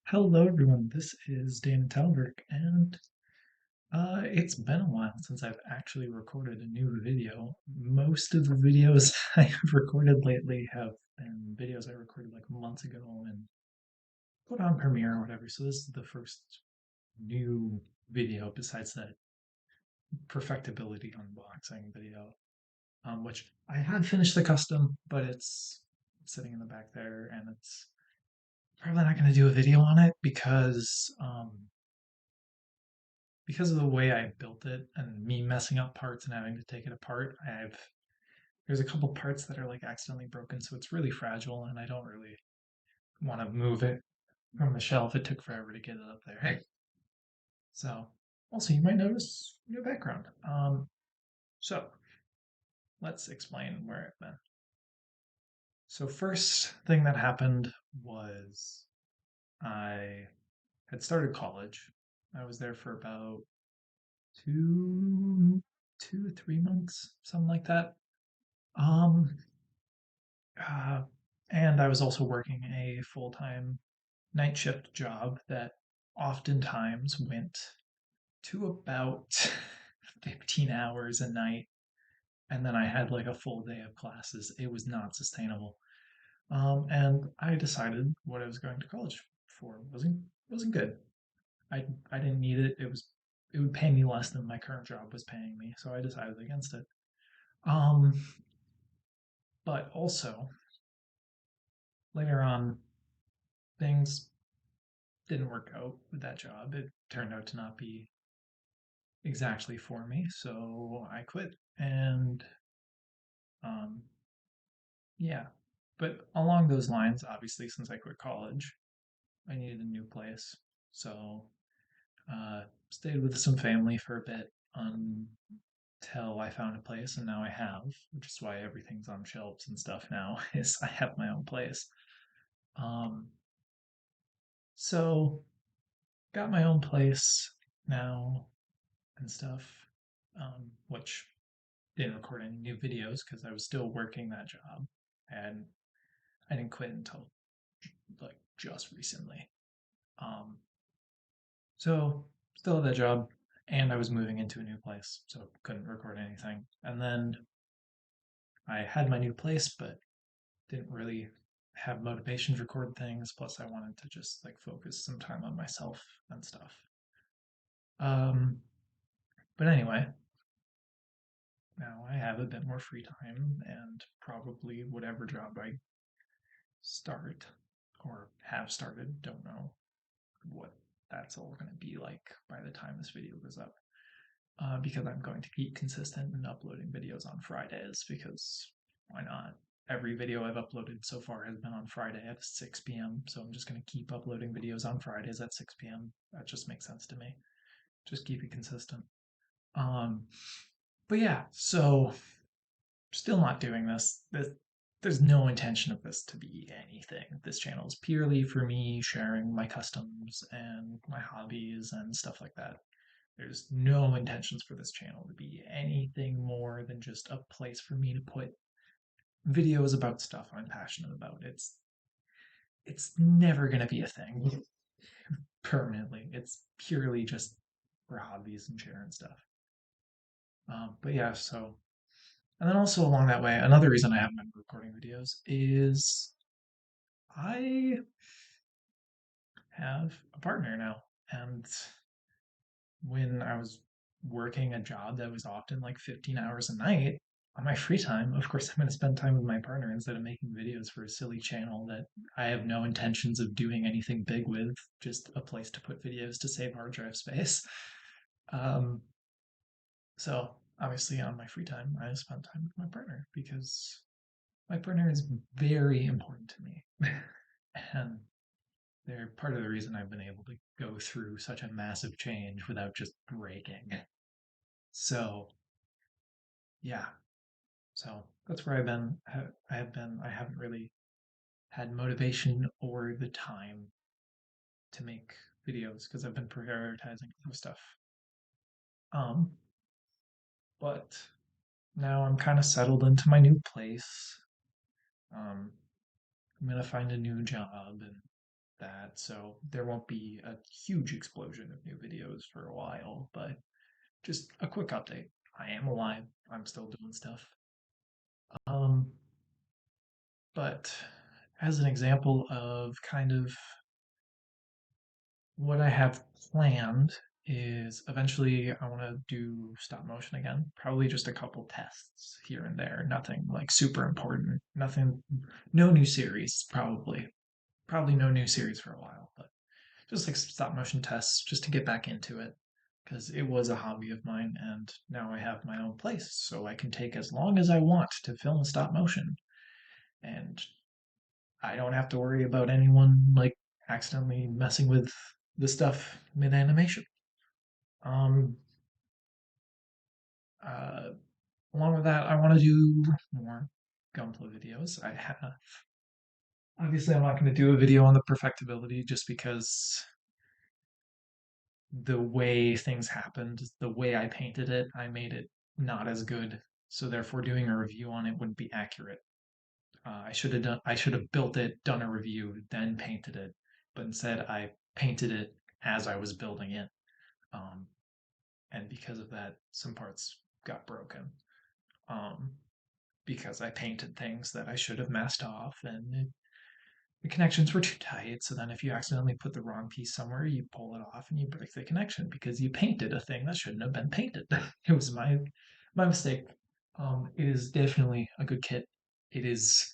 Hello, everyone. This is Dan Talbert, and it's been a while since I've actually recorded a new video. Most of the videos I've recorded lately have been videos I recorded like months ago and put on Premiere or whatever. So this is the first new video besides that perfectibility unboxing video, which I had finished the custom, but it's sitting in the back there, and it's probably not going to do a video on it because of the way I built it and me messing up parts and having to take it apart. There's a couple parts that are like accidentally broken, so it's really fragile, and I don't really want to move it from the shelf. It took forever to get it up there. Hey, so also you might notice new background. So let's explain where I've been. So first thing that happened was I had started college. I was there for about two, 3 months, something like that. Um, uh, and I was also working a full time night shift job that oftentimes went to about 15 hours a night. And then I had like a full day of classes. It was not sustainable. And I decided what I was going to college for wasn't good. I didn't need it. It would pay me less than my current job was paying me, so I decided against it. Um, but also later on, things didn't work out with that job. It turned out to not be exactly for me, so I quit. And um, yeah, but along those lines, obviously, since I quit college, I needed a new place. So stayed with some family for a bit until I found a place, and now I have, which is why everything's on shelves and stuff now. Is I have my own place. Um, so got my own place now and stuff, which didn't record any new videos because I was still working that job, and I didn't quit until like just recently. Um, so still at that job, and I was moving into a new place, so couldn't record anything. And then I had my new place, but didn't really have motivation to record things. Plus, I wanted to just like focus some time on myself and stuff. Um, but anyway, now I have a bit more free time, and probably whatever job I start or have started, don't know what that's all going to be like by the time this video goes up. Because I'm going to keep consistent in uploading videos on Fridays because why not? Every video I've uploaded so far has been on Friday at 6 p.m. So I'm just going to keep uploading videos on Fridays at 6 p.m. That just makes sense to me. Just keep it consistent. Um, but yeah, so still not doing this. There's no intention of this to be anything. This channel is purely for me sharing my customs and my hobbies and stuff like that. There's no intentions for this channel to be anything more than just a place for me to put videos about stuff I'm passionate about. It's never gonna be a thing permanently. It's purely just for hobbies and sharing stuff. But yeah, so and then also along that way, another reason I haven't been recording videos is I have a partner now, and when I was working a job that was often like 15 hours a night on my free time, of course, I'm going to spend time with my partner instead of making videos for a silly channel that I have no intentions of doing anything big with, just a place to put videos to save hard drive space. Um, so, obviously, on my free time, I spend time with my partner because my partner is very important to me. And they're part of the reason I've been able to go through such a massive change without just breaking. So, yeah. So that's where I've been. I haven't really had motivation or the time to make videos because I've been prioritizing other stuff. Um, but now I'm kind of settled into my new place. Um, I'm gonna find a new job, and that, so there won't be a huge explosion of new videos for a while, but just a quick update. I am alive. I'm still doing stuff. Um, but as an example of kind of what I have planned is eventually I want to do stop motion again. Probably just a couple tests here and there. Nothing like super important. Nothing, no new series, probably. Probably no new series for a while, but just like stop motion tests just to get back into it because it was a hobby of mine and now I have my own place so I can take as long as I want to film stop motion and I don't have to worry about anyone like accidentally messing with the stuff mid animation. Um, uh, Along with that, I want to do more Gunpla videos. I have obviously I'm not going to do a video on the perfectibility just because the way things happened, the way I painted it, I made it not as good. So therefore, doing a review on it wouldn't be accurate. I should have built it, done a review, then painted it. But instead, I painted it as I was building it. Um, and because of that, some parts got broken. Um, because I painted things that I should have masked off, and the connections were too tight. So then, if you accidentally put the wrong piece somewhere, you pull it off and you break the connection because you painted a thing that shouldn't have been painted. It was my mistake. It is definitely a good kit. It is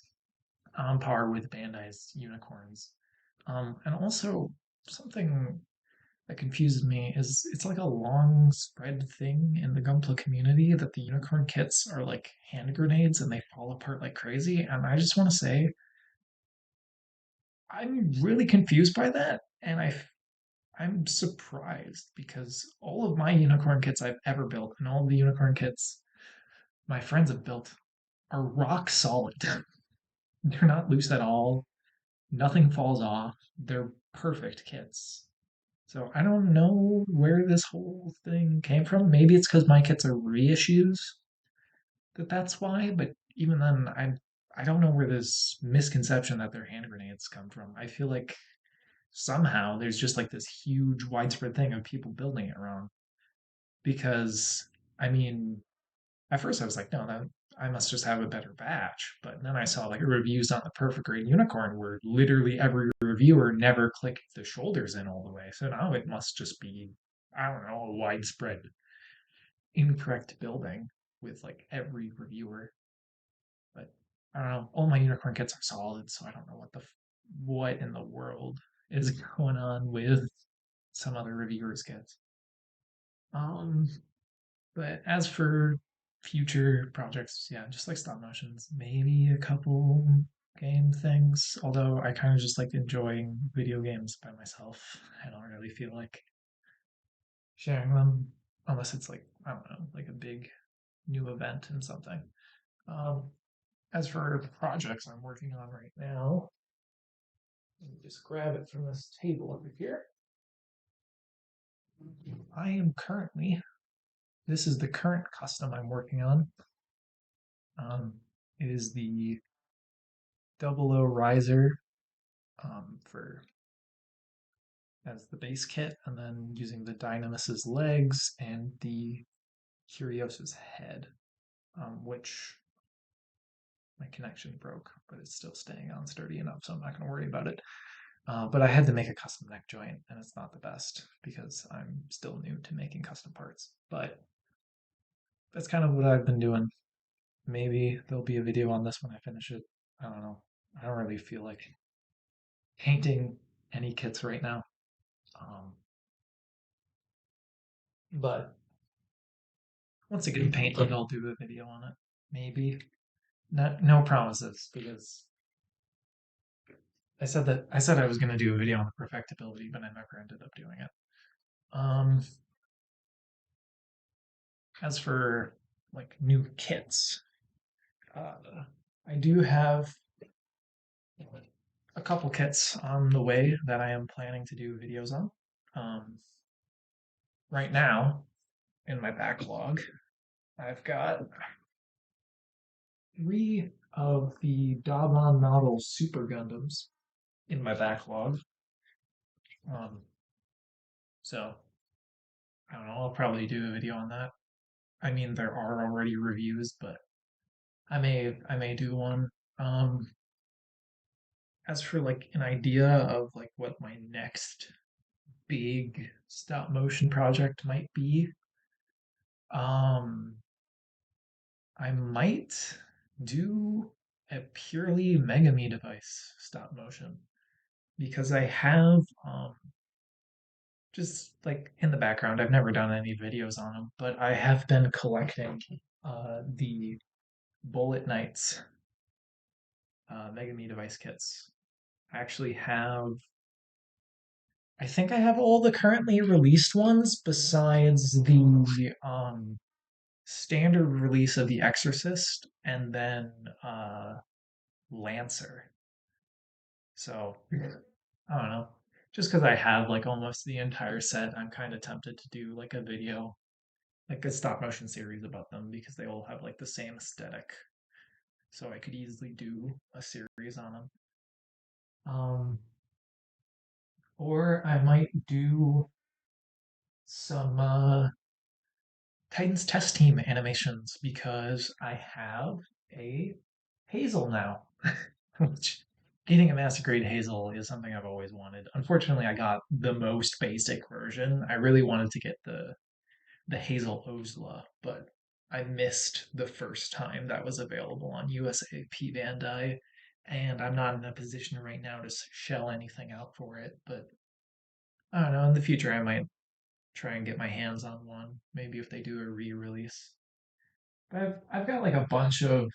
on par with Bandai's unicorns. And also something that confuses me is it's like a long spread thing in the Gunpla community that the unicorn kits are like hand grenades and they fall apart like crazy. And I just want to say I'm really confused by that, and I'm surprised because all of my unicorn kits I've ever built and all of the unicorn kits my friends have built are rock solid. They're not loose at all. Nothing falls off. They're perfect kits. So I don't know where this whole thing came from. Maybe it's because my kits are reissues that's why. But even then, I don't know where this misconception that they're hand grenades come from. I feel like somehow there's just like this huge widespread thing of people building it wrong. Because I mean, at first I was like, no, that I must just have a better batch. But then I saw like reviews on the Perfect Grade Unicorn where literally every reviewer never clicked the shoulders in all the way. So now it must just be, I don't know, a widespread incorrect building with like every reviewer. But I don't know. All my unicorn kits are solid, so I don't know what in the world is going on with some other reviewers' kits. Um, but as for future projects, yeah, just like stop motions, maybe a couple game things. Although I kind of just like enjoying video games by myself. I don't really feel like sharing them unless it's like I don't know, like a big new event and something. Um, as for projects I'm working on right now, let me just grab it from this table over here. I am currently, this is the current custom I'm working on. Um, it is the double O riser for as the base kit, and then using the Dynamus's legs and the Curiosa's head, which my connection broke, but it's still staying on sturdy enough, so I'm not going to worry about it. But I had to make a custom neck joint, and it's not the best because I'm still new to making custom parts. But that's kind of what I've been doing. Maybe there'll be a video on this when I finish it. I don't know. I don't really feel like painting any kits right now. Um, but once I get painted, I'll do a video on it. Maybe. No promises because I said I was going to do a video on the perfectibility, but I never ended up doing it. Um, as for like new kits, I do have a couple kits on the way that I am planning to do videos on. Um, right now, in my backlog, I've got three of the Daban model Super Gundams in my backlog. Um, so I don't know. I'll probably do a video on that. I mean, there are already reviews, but I may do one. Um, as for like an idea of like what my next big stop motion project might be, um, I might do a purely Megami device stop motion because I have just like in the background. I've never done any videos on them, but I have been collecting the Bullet Knights Megami device kits. I actually have, I think I have all the currently released ones besides the standard release of The Exorcist and then Lancer. So I don't know. Just because I have like almost the entire set, I'm kind of tempted to do like a video, like a stop motion series about them because they all have like the same aesthetic. So I could easily do a series on them. Um, or I might do some Titans test team animations because I have a Hazel now. Which getting a master grade Hazel is something I've always wanted. Unfortunately, I got the most basic version. I really wanted to get the Hazel Ozla, but I missed the first time that was available on USAP Bandai, and I'm not in a position right now to shell anything out for it. But I don't know. In the future, I might try and get my hands on one. Maybe if they do a re-release. But I've got like a bunch of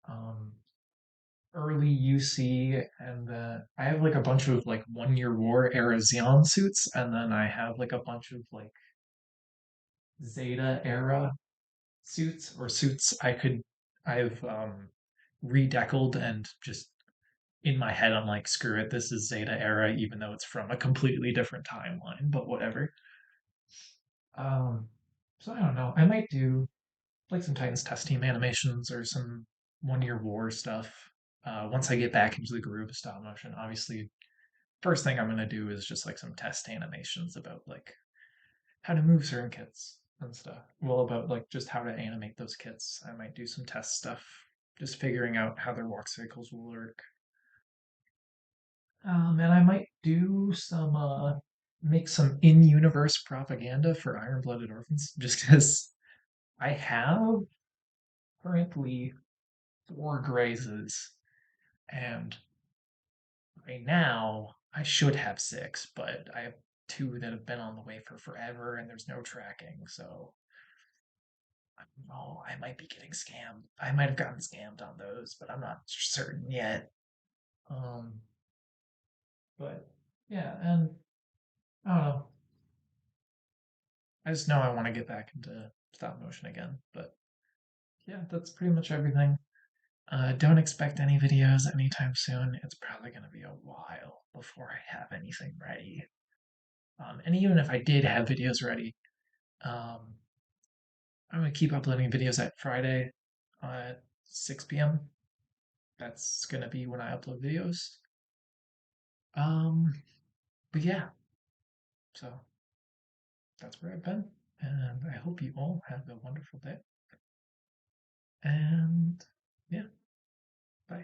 um, early UC, and I have like a bunch of like 1 Year War era Xeon suits, and then I have like a bunch of like Zeta era suits or suits I've redeckled and just in my head I'm like, screw it, this is Zeta era, even though it's from a completely different timeline, but whatever. Um, so I don't know. I might do like some Titans test team animations or some 1 Year War stuff. Once I get back into the groove of stop motion, obviously, first thing I'm gonna do is just like some test animations about like how to move certain kits and stuff. Well, about like just how to animate those kits. I might do some test stuff, just figuring out how their walk cycles will work. And I might do some make some in-universe propaganda for Iron Blooded Orphans, just because I have currently 4 grazes, and right now I should have 6, but I have 2 that have been on the way for forever, and there's no tracking. So oh, I might be getting scammed. I might have gotten scammed on those, but I'm not certain yet. Um, but yeah, and I don't know. I just know I want to get back into stop motion again. But yeah, that's pretty much everything. Don't expect any videos anytime soon. It's probably going to be a while before I have anything ready. And even if I did have videos ready, um, I'm going to keep uploading videos at Friday at 6 p.m. That's going to be when I upload videos. Um, but yeah, so that's where I've been. And I hope you all have a wonderful day. And yeah, bye.